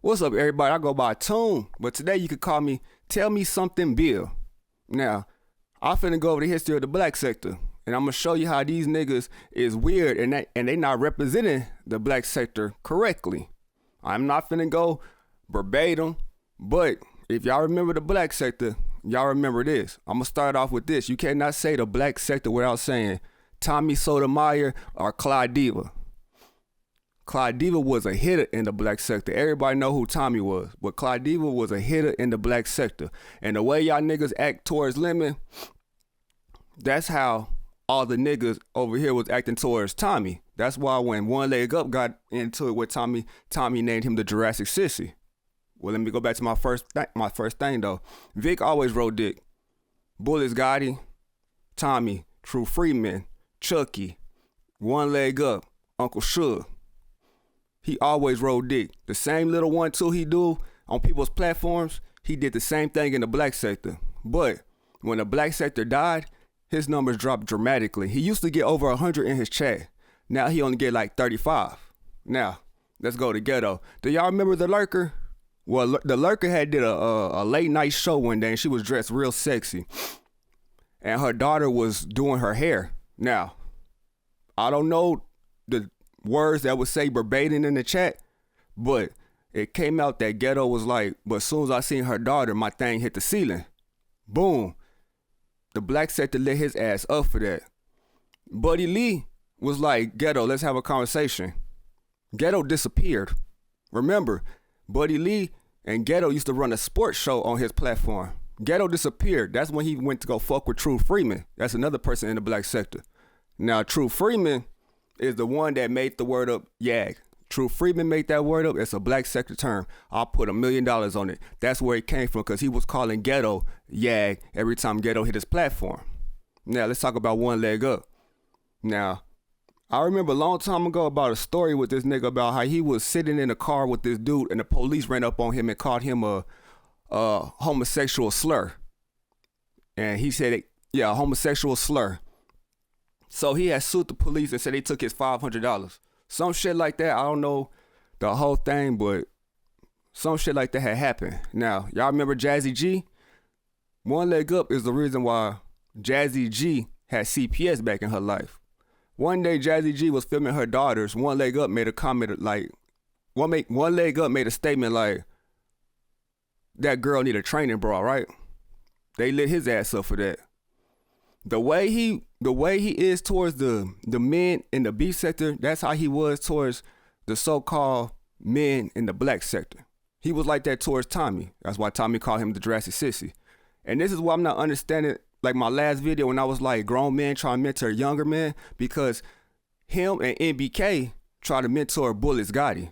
What's up, everybody? I go by Tune, but today you could call me Tell Me Something Bill. Now, I'm finna go over the history of the black sector, and I'm gonna show you how these niggas is weird and they not representing the black sector correctly. I'm not finna go verbatim, but if y'all remember the black sector, y'all remember this. I'm gonna start off with this. You cannot say the black sector without saying Tommy Sotomayor or Clyde Diva. Clyde Diva was a hitter in the black sector. Everybody know who Tommy was, but Clyde Diva was a hitter in the black sector. And the way y'all niggas act towards Lemon, that's how all the niggas over here was acting towards Tommy. That's why when One Leg Up got into it with Tommy, Tommy named him the Jurassic Sissy. Well, let me go back to my first thing though. Vic always rode dick. Bullets Gotti, Tommy, True Freeman, Chucky, One Leg Up, Uncle Suge. He always rode dick. The same little 1-2 he do on people's platforms, he did the same thing in the black sector. But when the black sector died, his numbers dropped dramatically. He used to get over 100 in his chat. Now he only get like 35. Now, let's go to Ghetto. Do y'all remember the Lurker? Well, the Lurker had did a late night show one day and she was dressed real sexy. And her daughter was doing her hair. Now, I don't know the words that would say verbatim in the chat, but it came out that Ghetto was like, but as soon as I seen her daughter, my thing hit the ceiling. Boom. The black sector lit his ass up for that. Buddy Lee was like, Ghetto, let's have a conversation. Ghetto disappeared. Remember, Buddy Lee and Ghetto used to run a sports show on his platform. Ghetto disappeared. That's when he went to go fuck with True Freeman. That's another person in the black sector. Now, True Freeman is the one that made the word up YAG. True Freeman made that word up. It's a black sector term. I'll put $1 million on it. That's where it came from, because he was calling Ghetto YAG every time Ghetto hit his platform. Now, let's talk about One Leg Up. Now, I remember a long time ago about a story with this nigga about how he was sitting in a car with this dude and the police ran up on him and called him a homosexual slur. And he said, a homosexual slur. So he had sued the police and said they took his $500. Some shit like that. I don't know the whole thing, but some shit like that had happened. Now, y'all remember Jazzy G? One Leg Up is the reason why Jazzy G had CPS back in her life. One day, Jazzy G was filming her daughters. One Leg Up made a comment like, One Leg Up made a statement like, that girl need a training bra, right? They lit his ass up for that. The way he is towards the men in the B sector, that's how he was towards the so-called men in the black sector. He was like that towards Tommy. That's why Tommy called him the Jurassic Sissy. And this is why I'm not understanding, like my last video when I was like grown men trying to mentor younger men, because him and NBK tried to mentor Bullets Gotti.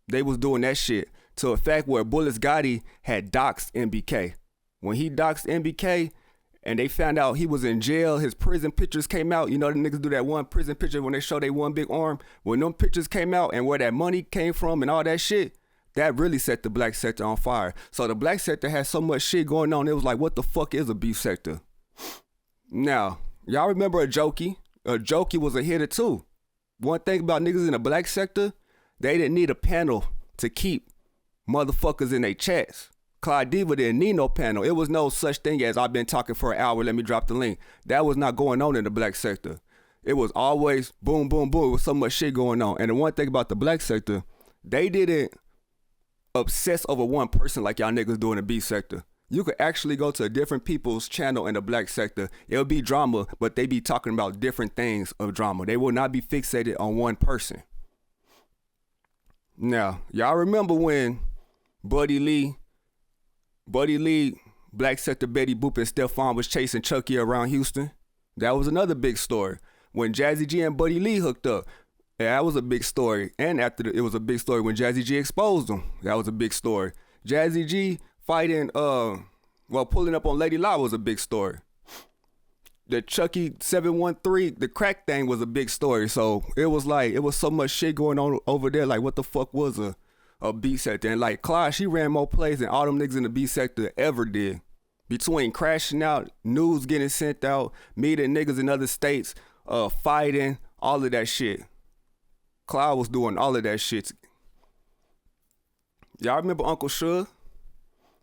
They was doing that shit to a fact where Bullets Gotti had doxed NBK. When he doxed NBK, and they found out he was in jail, his prison pictures came out. You know the niggas do that one prison picture when they show they one big arm. When them pictures came out and where that money came from and all that shit, that really set the black sector on fire. So the black sector had so much shit going on, it was like, what the fuck is a beef sector? Now, y'all remember a Jokey? A Jokey was a hitter too. One thing about niggas in the black sector, they didn't need a panel to keep motherfuckers in their chats. Clyde Diva didn't need no panel. It was no such thing as I've been talking for an hour, let me drop the link. That was not going on in the black sector. It was always boom, boom, boom. It was so much shit going on. And the one thing about the black sector, they didn't obsess over one person like y'all niggas do in the B sector. You could actually go to different people's channel in the black sector. It'll be drama, but they be talking about different things of drama. They will not be fixated on one person. Now, y'all remember when Buddy Lee, Black Sector Betty Boop and Stephon was chasing Chucky around Houston? That was another big story. When Jazzy G and Buddy Lee hooked up, that was a big story. And after it was a big story when Jazzy G exposed them. That was a big story. Jazzy G fighting, pulling up on Lady La was a big story. The Chucky 713, the crack thing was a big story. So it was so much shit going on over there. Like, what the fuck was a B sector? And like Clyde, she ran more plays than all them niggas in the B sector ever did. Between crashing out, news getting sent out, meeting niggas in other states, fighting, all of that shit. Clyde was doing all of that shit. Y'all remember Uncle Suge?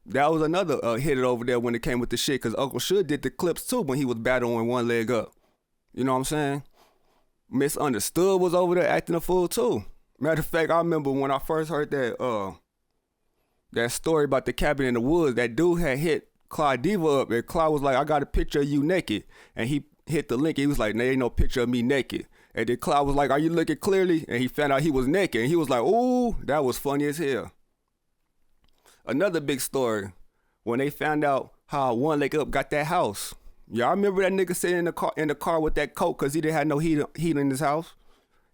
That was another hitter over there when it came with the shit, because Uncle Suge did the clips too when he was battling one leg up. You know what I'm saying? Misunderstood was over there acting a fool too. Matter of fact, I remember when I first heard that story about the cabin in the woods, that dude had hit Clyde Diva up, and Clyde was like, I got a picture of you naked. And he hit the link, and he was like, there ain't no picture of me naked. And then Clyde was like, are you looking clearly? And he found out he was naked, and he was like, ooh, that was funny as hell. Another big story, when they found out how One Leg Up got that house. Y'all remember that nigga sitting in the car with that coat because he didn't have no heat in his house?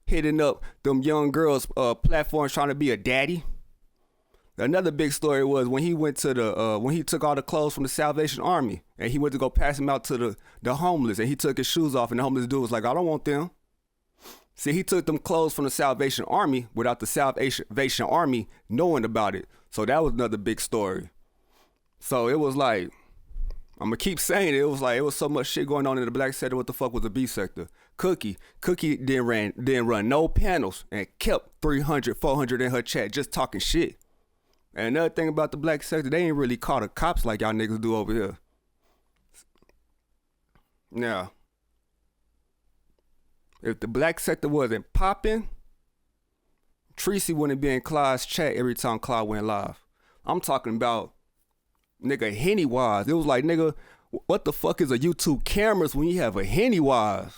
Hitting up them young girls' platforms trying to be a daddy. Another big story was when he went to when he took all the clothes from the Salvation Army and he went to go pass them out to the homeless, and he took his shoes off, and the homeless dude was like, I don't want them. See, he took them clothes from the Salvation Army without the Salvation Army knowing about it. So that was another big story. So it was like, I'm gonna keep saying it. It was like, it was so much shit going on in the black sector. What the fuck was the B sector? Cookie didn't run no panels and kept 300, 400 in her chat just talking shit. And another thing about the black sector, they ain't really caught the cops like y'all niggas do over here. Now, if the black sector wasn't popping, Tracy wouldn't be in Clyde's chat every time Clyde went live. I'm talking about, nigga, Henny Wise. It was like, nigga, what the fuck is a YouTube cameras when you have a Henny Wise?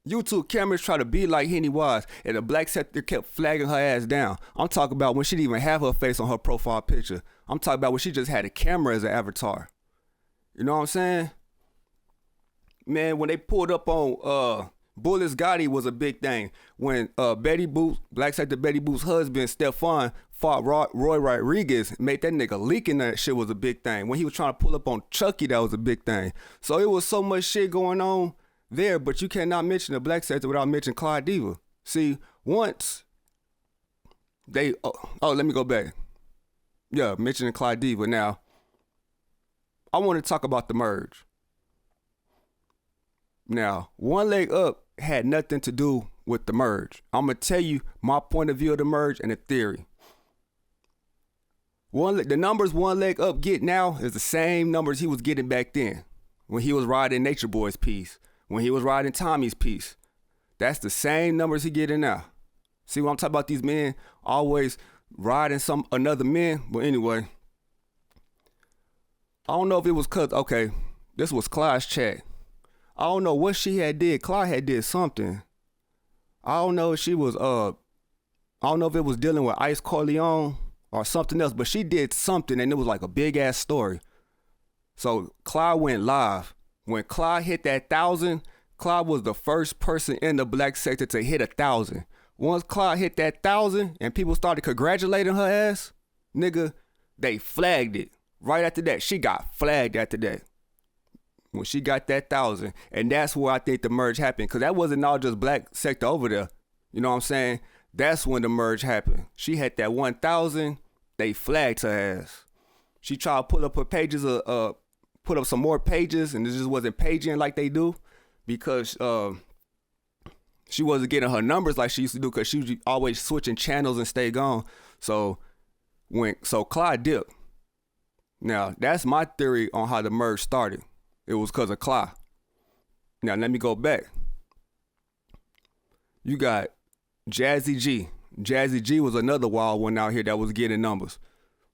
YouTube cameras try to be like Henny Wise, and the black sector kept flagging her ass down. I'm talking about when she didn't even have her face on her profile picture. I'm talking about when she just had a camera as an avatar. You know what I'm saying? Man, when they pulled up on Bullets Gotti was a big thing. When Betty Boop, black sector Betty Boop's husband, Stefan, fought Roy Rodriguez, made that nigga leaking, that shit was a big thing. When he was trying to pull up on Chucky, that was a big thing. So it was so much shit going on there, but you cannot mention the black sector without mentioning Clyde Diva. See, once they, let me go back. Yeah, mentioning Clyde Diva. Now, I want to talk about the merge. Now, One Leg Up had nothing to do with the merge. I'm going to tell you my point of view of the merge and the theory. The numbers One Leg Up get now is the same numbers he was getting back then when he was riding Nature Boy's piece, when he was riding Tommy's piece. That's the same numbers he getting now. See what I'm talking about? These men always riding another man. But anyway, I don't know if it was cause, okay, this was Clyde's chat. I don't know what she had did. Clyde had did something. I don't know if she was, I don't know if it was dealing with Ice Corleone or something else, but she did something and it was like a big ass story. So Clyde went live. When Clyde hit that 1,000, Clyde was the first person in the black sector to hit 1,000. Once Clyde hit that 1,000 and people started congratulating her ass, nigga, they flagged it. Right after that, she got flagged after that. When she got that 1,000, and that's where I think the merge happened, because that wasn't all just black sector over there. You know what I'm saying? That's when the merge happened. She had that 1,000, they flagged her ass. She tried to pull up her pages, put up some more pages, and it just wasn't paging like they do, because she wasn't getting her numbers like she used to do, because she was always switching channels and stay gone. So Clyde dipped. Now, that's my theory on how the merge started. It was because of Clyde. Now, let me go back. You got Jazzy G. Jazzy G was another wild one out here that was getting numbers.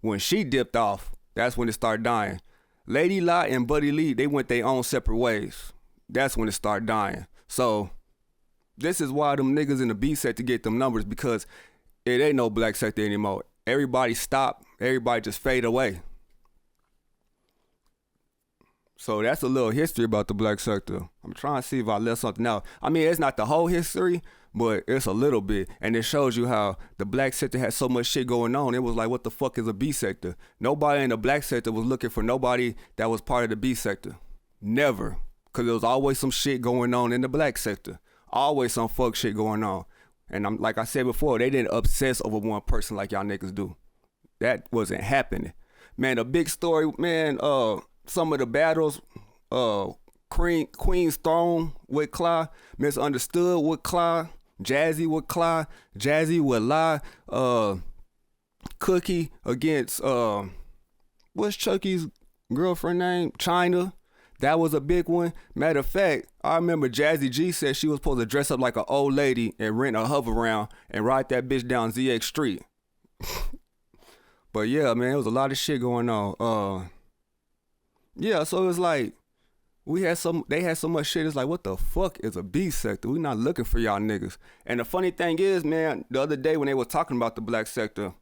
When she dipped off, that's when it started dying. Lady Lot and Buddy Lee, they went their own separate ways. That's when it started dying. So, this is why them niggas in the B sector get them numbers, because it ain't no black sector anymore. Everybody stopped. Everybody just fade away. So that's a little history about the black sector. I'm trying to see if I left something out. I mean, it's not the whole history, but it's a little bit. And it shows you how the black sector had so much shit going on. It was like, what the fuck is a B sector? Nobody in the black sector was looking for nobody that was part of the B sector. Never. Because there was always some shit going on in the black sector. Always some fuck shit going on. And like I said before, they didn't obsess over one person like y'all niggas do. That wasn't happening. Man, a big story, man, some of the battles, Queen's Throne with Clyde, Misunderstood with Clyde, Jazzy with Clyde, Jazzy with Lie, Cookie against what's Chucky's girlfriend name? China. That was a big one. Matter of fact, I remember Jazzy G said she was supposed to dress up like an old lady and rent a hover round and ride that bitch down ZX Street. But yeah, man, it was a lot of shit going on. Yeah, so it was like they had so much shit. It's like, what the fuck is a B sector? We not looking for y'all niggas. And the funny thing is, man, the other day when they was talking about the black sector,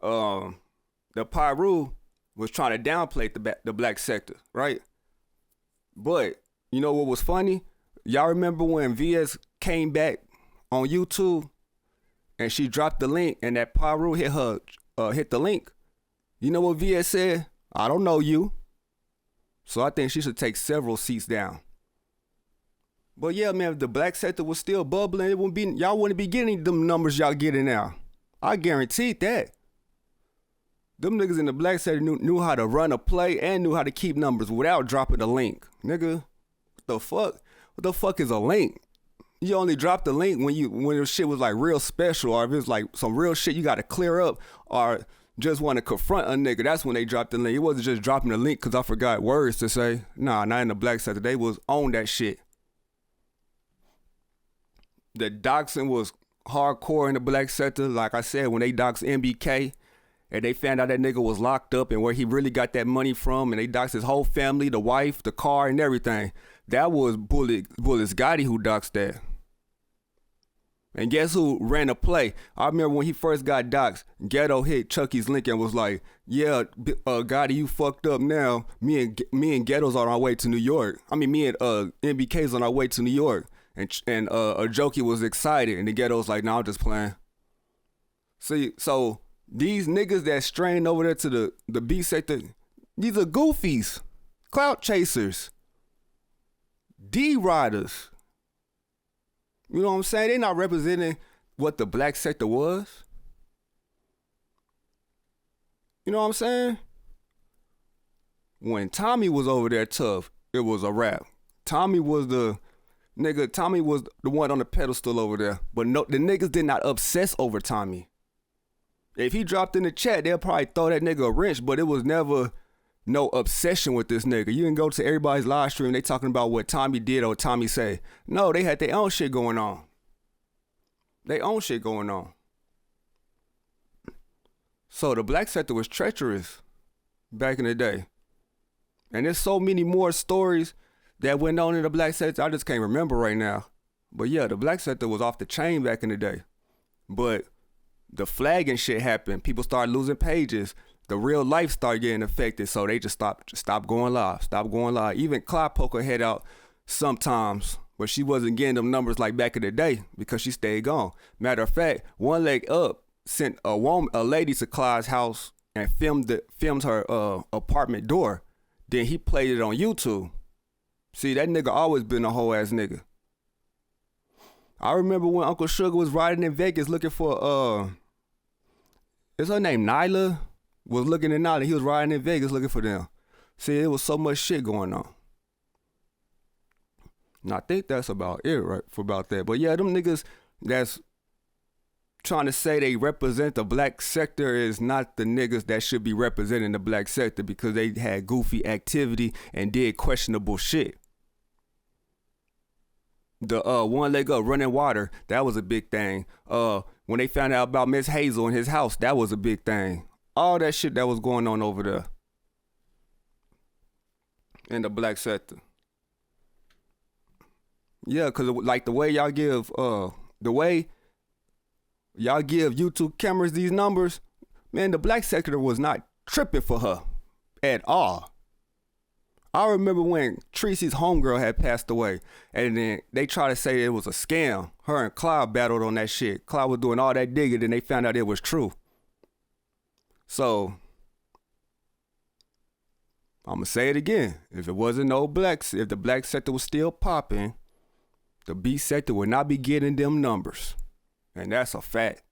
the Pyru was trying to downplay the black sector, right? But you know what was funny? Y'all remember when VS came back on YouTube and she dropped the link and that Pyru hit the link? You know what VS said? I don't know you. So I think she should take several seats down. But yeah, man, if the black sector was still bubbling, y'all wouldn't be getting them numbers y'all getting now. I guaranteed that. Them niggas in the black sector knew how to run a play and knew how to keep numbers without dropping a link. Nigga, what the fuck? What the fuck is a link? You only drop the link when the shit was like real special, or if it's like some real shit you gotta clear up, or just want to confront a nigga. That's when they dropped the link. It wasn't just dropping the link because I forgot words to say. Nah, not in the black sector. They was on that shit. The doxing was hardcore in the black sector. Like I said, when they doxed MBK, and they found out that nigga was locked up and where he really got that money from, and they doxed his whole family, the wife, the car, and everything. That was Bullet Gotti who doxed that. And guess who ran a play? I remember when he first got doxed, Ghetto hit Chucky's link and was like, yeah, Gotti, you fucked up now. Me and Ghetto's on our way to New York. I mean, me and MBK's on our way to New York. And Jokey was excited, and the Ghetto's like, nah, I'm just playing. See, so these niggas that strain over there to the B sector, these are goofies, clout chasers, D-riders. You know what I'm saying? They not representing what the black sector was. You know what I'm saying? When Tommy was over there tough, it was a rap. Tommy was the one on the pedestal over there. But no, the niggas did not obsess over Tommy. If he dropped in the chat, they'll probably throw that nigga a wrench, but it was never no obsession with this nigga. You can go to everybody's live stream, they talking about what Tommy did or what Tommy say. No, they had their own shit going on. So the black sector was treacherous back in the day. And there's so many more stories that went on in the black sector, I just can't remember right now. But yeah, the black sector was off the chain back in the day. But the flagging shit happened. People started losing pages. The real life started getting affected, so they just stopped going live. Even Clyde poke her head out sometimes, but she wasn't getting them numbers like back in the day because she stayed gone. Matter of fact, One Leg Up sent a lady to Clyde's house and filmed her apartment door. Then he played it on YouTube. See, that nigga always been a whole ass nigga. I remember when Uncle Sugar was riding in Vegas looking for is her name Nyla? Was looking at Nyla. He was riding in Vegas looking for them. See, it was so much shit going on. And I think that's about it, right? For about that. But yeah, them niggas that's trying to say they represent the black sector is not the niggas that should be representing the black sector because they had goofy activity and did questionable shit. The One Leg Up running water, that was a big thing. When they found out about Miss Hazel in his house, that was a big thing. All that shit that was going on over there in the black sector. Yeah, cause like the way y'all give YouTube cameras these numbers, man, the black sector was not tripping for her at all. I remember when Tracy's homegirl had passed away, and then they tried to say it was a scam. Her and Clyde battled on that shit. Clyde was doing all that digging, and they found out it was true. So, I'm going to say it again. If it wasn't no blacks, if the black sector was still popping, the B sector would not be getting them numbers. And that's a fact.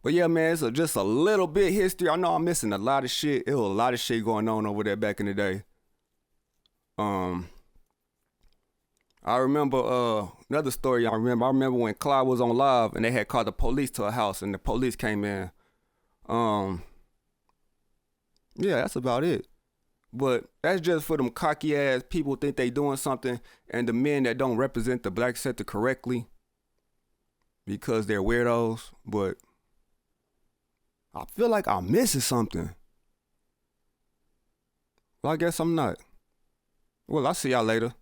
But yeah, man, it's just a little bit history. I know I'm missing a lot of shit. It was a lot of shit going on over there back in the day. I remember another story I remember when Clyde was on live and they had called the police to a house and the police came in. Um, yeah, that's about it. But that's just for them cocky ass people think they doing something, and the men that don't represent the black sector correctly because they're weirdos. But I feel like I'm missing something. Well, I guess I'm not. Well, I'll see y'all later.